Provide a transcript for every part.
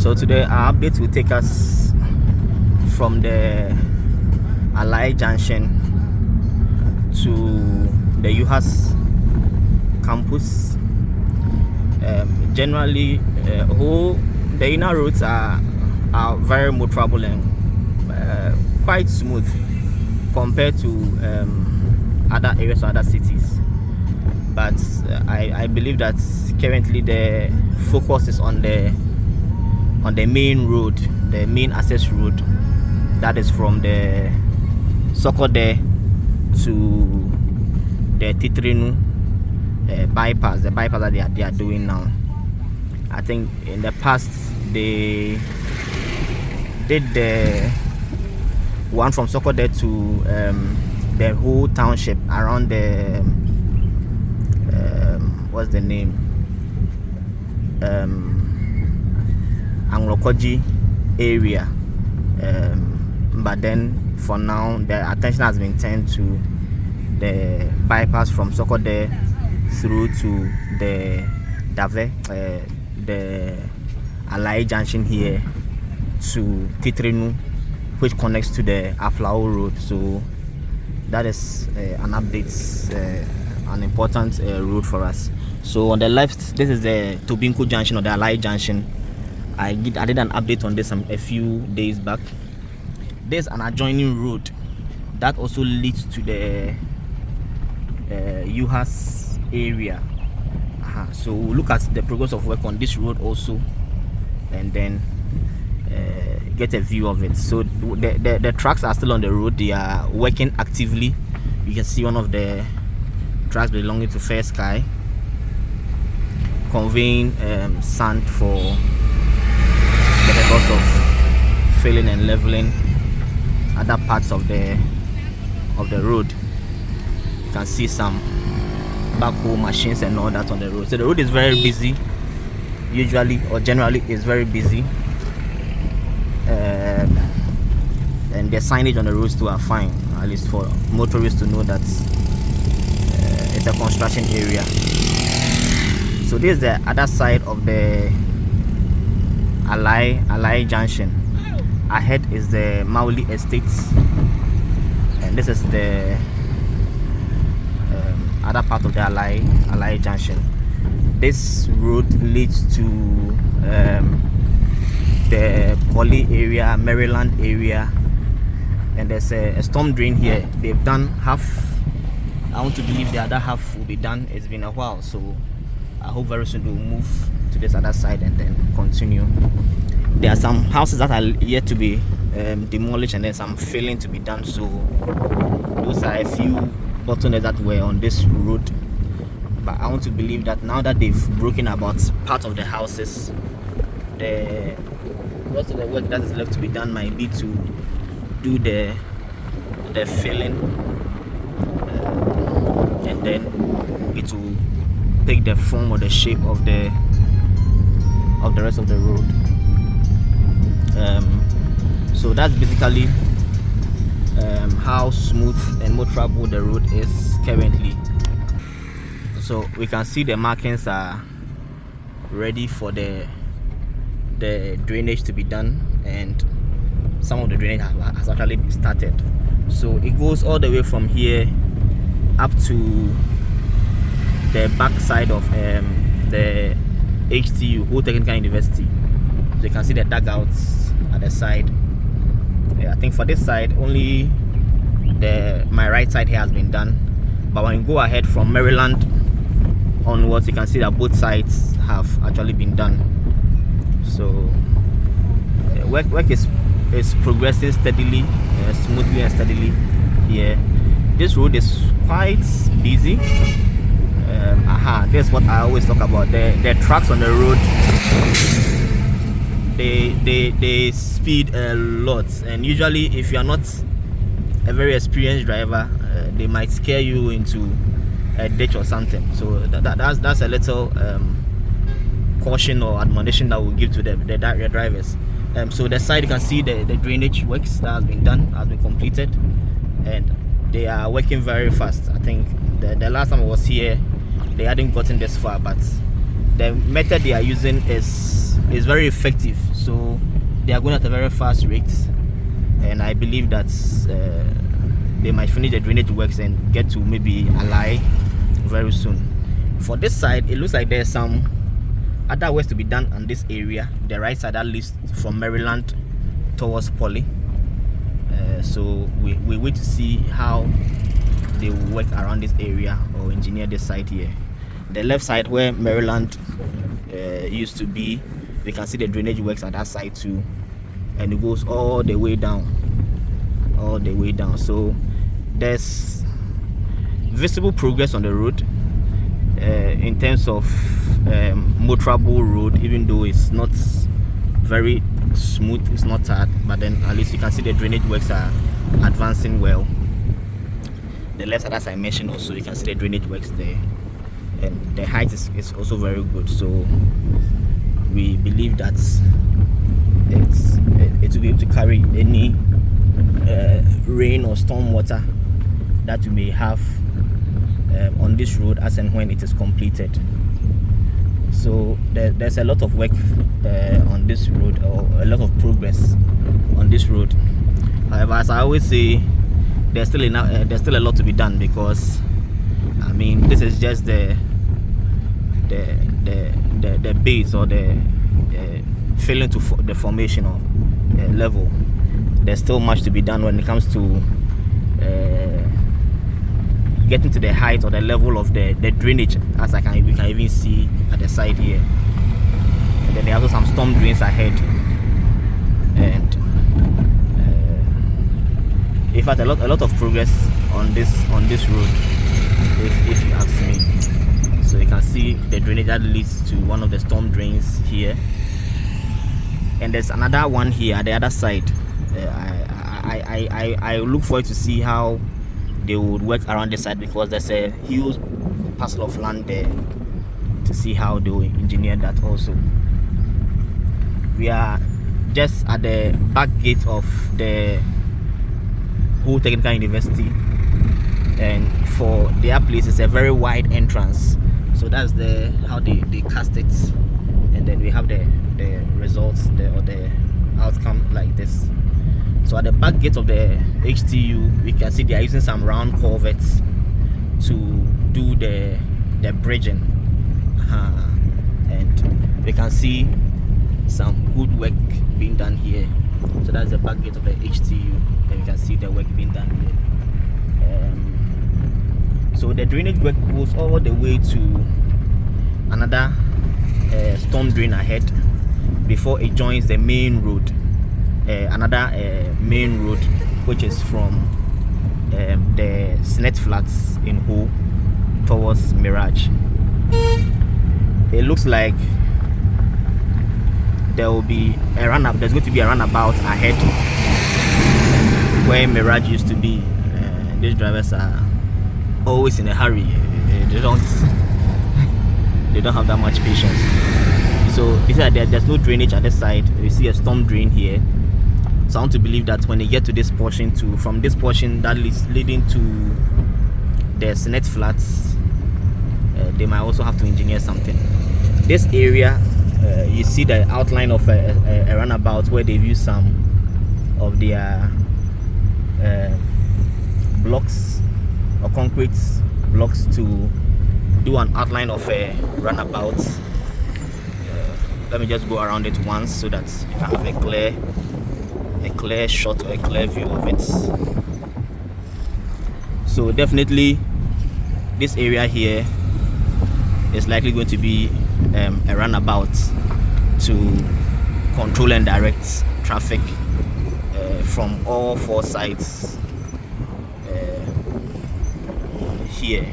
So today our update will take us from the Alaye Junction to the UHAS campus. Generally, the inner roads are very motorable and quite smooth compared to other areas or other cities. But I believe that currently the focus is on the main road, the main access road, that is from the Sokode to the Titrinu bypass, the bypass that they are doing now. I think in the past they did the one from Sokode to the whole township around the what's the name, Anglokoji area, but then for now the attention has been turned to the bypass from Sokode through to the Dave, the Alaye Junction here to Titrinu, which connects to the Aflao Road. So that is an update, an important road for us. So on the left, this is the Tobinko Junction or the Alaye Junction. I did an update on this a few days back. There's an adjoining road that also leads to the UHAS area. So we'll look at the progress of work on this road also, and then get a view of it. So the trucks are still on the road. They are working actively. You can see one of the trucks belonging to Fair Sky conveying sand for the purpose of filling and leveling other parts of the road. You can see some backhoe machines and all that on the road. So the road is very busy, usually or generally is very busy, and the signage on the roads too are fine, at least for motorists to know that it's a construction area. So this is the other side of the Alaye Junction. Ahead is the Mauli Estates, and this is the other part of the Alaye Junction. This road leads to the Poly area, Maryland area, and there's a storm drain here. They've done half. I want to believe the other half will be done. It's been a while, so I hope very soon we'll move to this other side and then continue. There are some houses that are yet to be demolished, and then some failing to be done. So those are a few bottlenecks that were on this road. But I want to believe that now that they've broken about part of the houses, the rest of the work that is left to be done might be to do the filling, and then it will take the form or the shape of the rest of the road. So that's basically how smooth and motorable the road is currently. So we can see the markings are ready for the drainage to be done, and some of the drainage has actually started. So it goes all the way from here up to the back side of the HTU, Whole Technical University. So you can see the dugouts at the side. I think for this side only my right side here has been done, but when you go ahead from Maryland onwards, you can see that both sides have actually been done. So work is progressing steadily, smoothly and steadily here. This road is quite busy. This is what I always talk about. The trucks on the road, they speed a lot, and usually if you are not a very experienced driver, they might scare you into a ditch or something. So that's a little caution or admonition that we'll give to the drivers. So the side, you can see the drainage works that has been done, has been completed, and they are working very fast. I think the last time I was here, they hadn't gotten this far, but the method they are using is very effective. So they are going at a very fast rate, and I believe that they might finish the drainage works and get to maybe Alaye very soon. For this side, it looks like there's some other works to be done on this area, the right side that leads from Maryland towards Poly. So we wait to see how they will work around this area or engineer this side here. The left side where Maryland used to be, we can see the drainage works at that side too, and it goes all the way down, so there's visible progress on the road in terms of motorable road, even though it's not very smooth, it's not hard, but then at least you can see the drainage works are advancing well. The left side, as I mentioned, also you can see the drainage works there, and the height is also very good. So we believe that it will be able to carry any rain or storm water that we may have on this road as and when it is completed. So there's a lot of work on this road, or a lot of progress on this road. However, as I always say, there's still a lot to be done, because I mean, this is just the base, or the filling to the formation of level. There's still much to be done when it comes to getting to the height or the level of the drainage, as we can even see at the side here. And then there are also some storm drains ahead, and in fact a lot of progress on this road, if you ask me. So you can see the drainage that leads to one of the storm drains here, and there's another one here at the other side. I look forward to see how they would work around this side, because there's a huge parcel of land there, to see how they will engineer that also. We are just at the back gate of the whole technical university, and for their place it's a very wide entrance. So that's how they cast it, and then we have the results or the outcome like this. So at the back gate of the HTU, we can see they are using some round culverts to do the bridging, and we can see some good work being done here. So that's the back gate of the HTU, and we can see the work being done here. So the drainage work goes all the way to another storm drain ahead before it joins the main road. Another main road, which is from the Snett Flats in Ho towards Mirage. It looks like there's going to be a runabout ahead where Mirage used to be. These drivers are always in a hurry. They don't have that much patience. So there's no drainage at this side. You see a storm drain here. So I want to believe that when they get to this portion from this portion that leading to the Snett Flats, they might also have to engineer something. This area, you see the outline of a runabout where they've used some of their blocks or concrete blocks to do an outline of a runabout. Let me just go around it once so that you can have a clear shot or a clear view of it. So definitely this area here is likely going to be a runabout to control and direct traffic from all four sides here.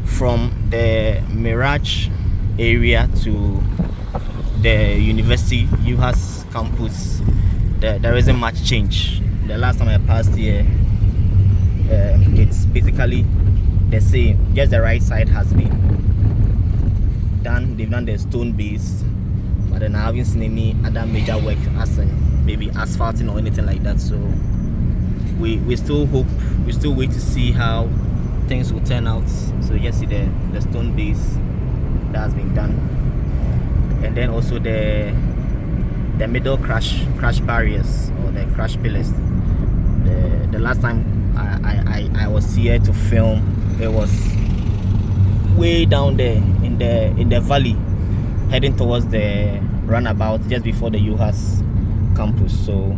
From the Mirage area to the university UHAS campus, there isn't much change. The last time I passed here, it's basically the same, just the right side has been done. They've done the stone base, but then I haven't seen any other major work, as in maybe asphalting or anything like that. So we still wait to see how things will turn out. So you just see the stone base that has been done, and then also the middle crash barriers, or the crash pillars. The last time I was here to film, it was way down there in the valley, heading towards the runabout just before the UHAS campus. So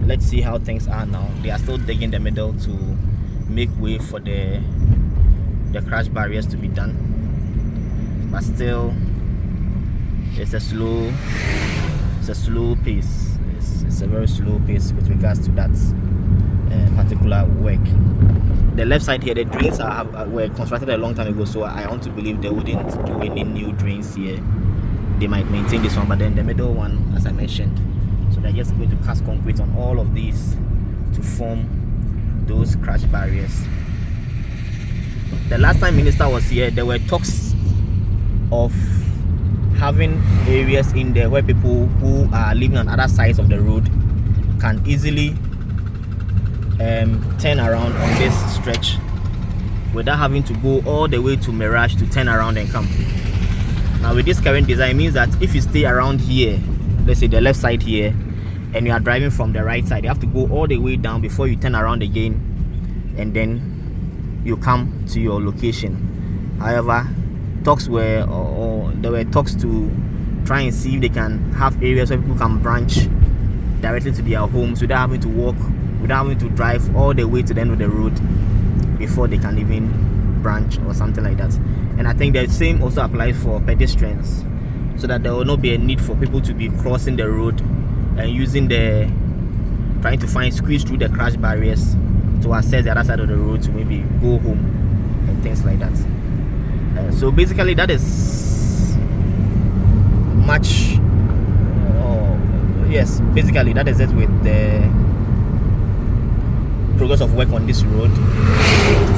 let's see how things are now. They are still digging the middle to make way for the crash barriers to be done, but still it's a slow pace. It's a very slow pace with regards to that particular work. The left side here, the drains were constructed a long time ago, so I want to believe they wouldn't do any new drains here. They might maintain this one, but then the middle one, as I mentioned, so they're just going to cast concrete on all of these to form those crash barriers. The last time Minister was here, there were talks of having areas in there where people who are living on other sides of the road can easily turn around on this stretch without having to go all the way to Mirage to turn around and come. Now with this current design, it means that if you stay around here, let's say the left side here, and you are driving from the right side, you have to go all the way down before you turn around again, and then you come to your location. However, talks were, or there were talks to try and see if they can have areas where people can branch directly to their homes without having to walk, without having to drive all the way to the end of the road before they can even branch or something like that. And I think the same also applies for pedestrians, so that there will not be a need for people to be crossing the road and trying to squeeze through the crash barriers to access the other side of the road to maybe go home and things like that. So basically that is much, yes, basically that is it with the progress of work on this road.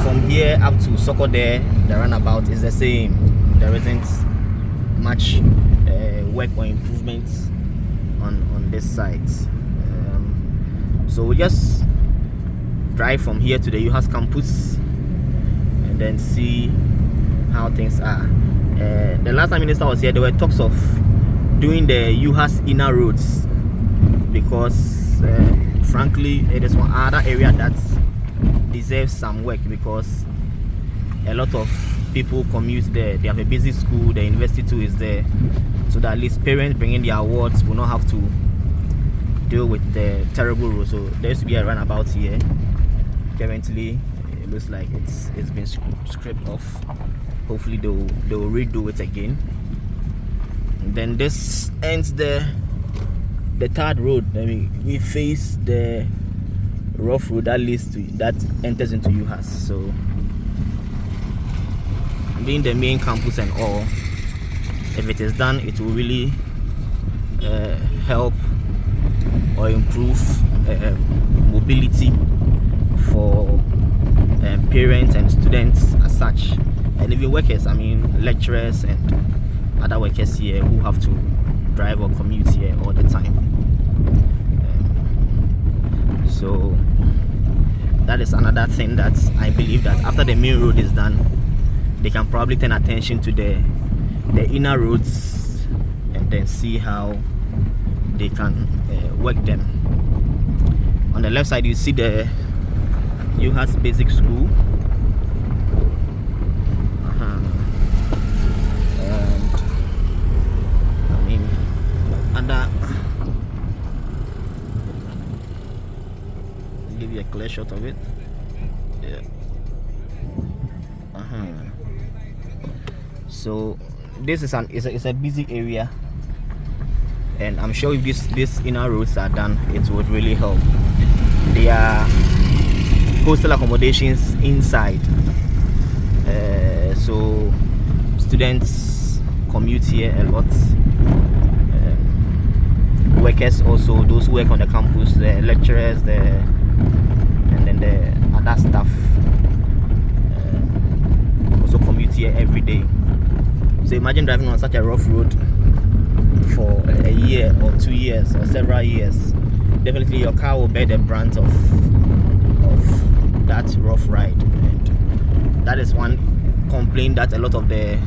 From here up to Soko there, the runabout is the same. There isn't much work or improvements on this side. So we just drive from here to the UHAS campus and then see how things are. The last time Minister was here, there were talks of doing the UHAS inner roads, because frankly it is one other area that deserves some work, because a lot of people commute there. They have a busy school, the university too is there, so that at least parents bringing their awards will not have to deal with the terrible road. So there used to be a runabout here. Currently it looks like it's been scraped off. Hopefully they will redo it again. And then this ends the third road. I mean, we face the rough road that enters into UHAS. So being the main campus and all, if it is done, it will really help or improve mobility for parents and students as such, and even workers, I mean lecturers and other workers here who have to drive or commute here all the time. So that is another thing that I believe that after the main road is done, they can probably turn attention to the inner roads and then see how they can work them. On the left side you see the UHAS basic school, and I mean under, give you a clear shot of it. Yeah. So this is it's a busy area, and I'm sure if these inner roads are done, it would really help. There are hostel accommodations inside, so students commute here a lot. Workers also, those who work on the campus, the lecturers, and then the other staff also commute here every day. So imagine driving on such a rough road for a year or 2 years or several years. Definitely your car will bear the brunt of that rough ride. And that is one complaint that a lot of the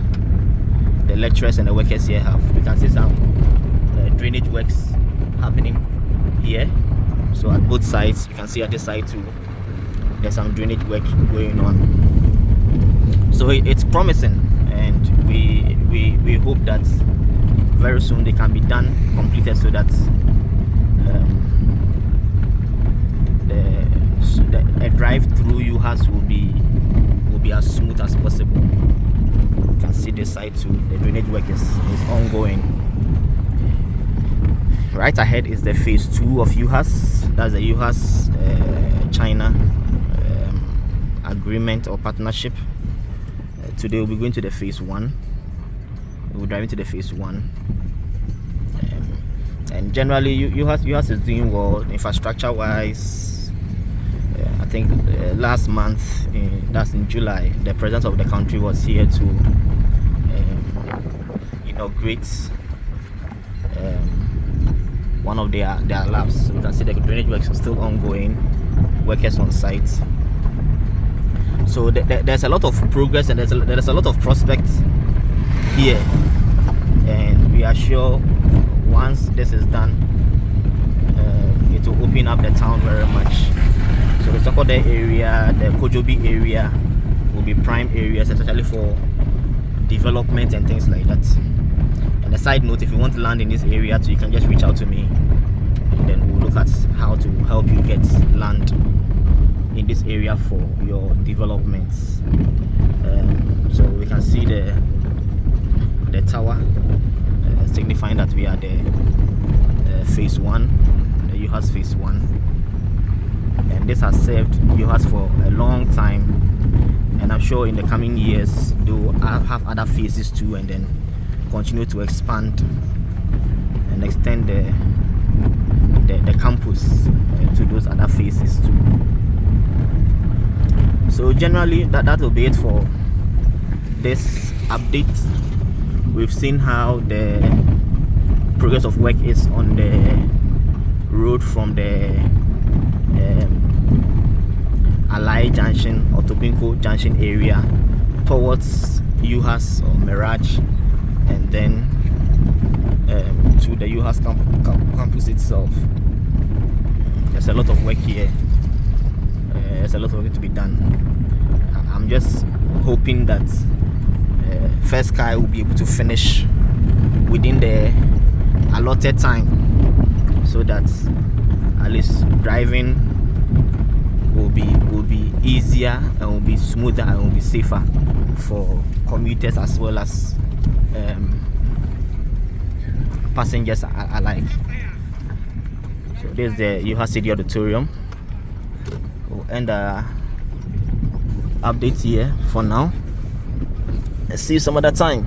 lecturers and the workers here have. We can see some drainage works happening here. So at both sides, you can see at this side too, there's some drainage work going on. So it's promising, and we hope that very soon they can be completed, so that the drive through UHAS will be as smooth as possible. You can see this side too, the drainage work is ongoing. Right ahead is the phase 2 of UHAS. That's the UHAS China agreement or partnership. Today we'll be going to the phase 1. We'll drive into the phase 1. And generally UHAS is doing well infrastructure wise. I think last month, that's in July, the president of the country was here to inaugurate one of their labs. So you can see the drainage works are still ongoing, workers on site. So there's a lot of progress, and there's a lot of prospects here, and we are sure once this is done, it will open up the town very much. So the Sokode area, the Kojobi area will be prime areas, especially for development and things like that. And a side note, if you want to land in this area too, you can just reach out to me, and then we'll look at how to help you get land in this area for your developments. So we can see the tower signifying that we are the phase 1, the UHAS phase 1. And this has served UHAS for a long time, and I'm sure in the coming years they will have other phases too, and then continue to expand and extend the campus to those other phases too. So generally that will be it for this update. We've seen how the progress of work is on the road from the Alaye Junction or Tobinko Junction area towards UHAS or Mirage, and then to the UHAS campus itself. There's a lot of work here. There's a lot of work to be done. I'm just hoping that First Sky will be able to finish within the allotted time, so that at least driving will be easier and will be smoother and will be safer for commuters as well as passengers alike. So this is the UHAS City Auditorium. We'll end our update here for now. Let's see you some other time.